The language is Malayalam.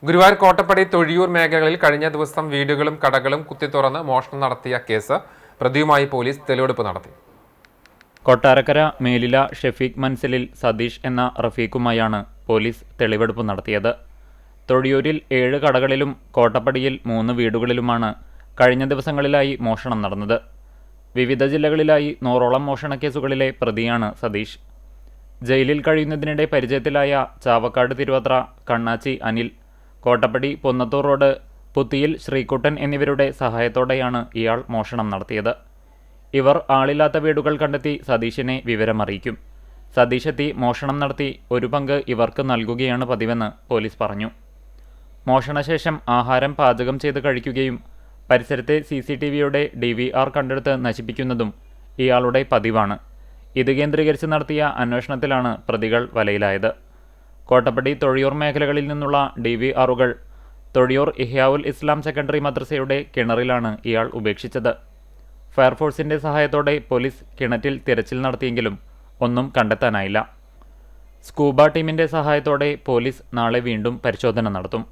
ഗുരുവായൂർ കോട്ടപ്പടി തൊഴിയൂർ മേഖലകളിൽ കഴിഞ്ഞ ദിവസം വീടുകളും കടകളും കുത്തിത്തുറന്ന് മോഷണം നടത്തിയ കേസ് പ്രതിയുമായി പോലീസ് തെളിവെടുപ്പ് നടത്തി. കൊട്ടാരക്കര മേലില ഷെഫീഖ് മൻസിലിൽ സതീഷ് എന്ന റഫീഖുമായാണ് പോലീസ് തെളിവെടുപ്പ് നടത്തിയത്. തൊഴിയൂരിൽ 7 കടകളിലും കോട്ടപ്പടിയിൽ 3 വീടുകളിലുമാണ് കഴിഞ്ഞ ദിവസങ്ങളിലായി മോഷണം നടന്നത്. വിവിധ ജില്ലകളിലായി 100ഓളം മോഷണക്കേസുകളിലെ പ്രതിയാണ് സതീഷ്. ജയിലിൽ കഴിയുന്നതിനിടെ പരിചയത്തിലായ ചാവക്കാട് തിരുവത്ര കണ്ണാച്ചി അനിൽ, കോട്ടപ്പടി പൊന്നത്തൂർ റോഡ് പുത്തിയിൽ ശ്രീകുട്ടൻ എന്നിവരുടെ സഹായത്തോടെയാണ് ഇയാൾ മോഷണം നടത്തിയത്. ഇവർ ആളില്ലാത്ത വീടുകൾ കണ്ടെത്തി സതീഷിനെ വിവരമറിയിക്കും. സതീഷെത്തി മോഷണം നടത്തി ഒരു പങ്ക് ഇവർക്ക് നൽകുകയാണ് പതിവെന്ന് പോലീസ് പറഞ്ഞു. മോഷണശേഷം ആഹാരം പാചകം ചെയ്ത് കഴിക്കുകയും പരിസരത്തെ CCTVയുടെ DVR കണ്ടെടുത്ത് നശിപ്പിക്കുന്നതും ഇയാളുടെ പതിവാണ്. ഇത് കേന്ദ്രീകരിച്ച് നടത്തിയ അന്വേഷണത്തിലാണ് പ്രതികൾ വലയിലായത്. കോട്ടപ്പടി തൊഴിയൂർ മേഖലകളിൽ നിന്നുള്ള DVRകൾ തൊഴിയൂർ ഇഹ്യാഉൽ ഇസ്ലാം സെക്കൻഡറി മദ്രസയുടെ കിണറിലാണ് ഇയാൾ ഉപേക്ഷിച്ചത്. ഫയർഫോഴ്സിന്റെ സഹായത്തോടെ പോലീസ് കിണറ്റിൽ തിരച്ചിൽ നടത്തിയെങ്കിലും ഒന്നും കണ്ടെത്താനായില്ല. സ്കൂബ ടീമിന്റെ സഹായത്തോടെ പോലീസ് നാളെ വീണ്ടും പരിശോധന നടത്തും.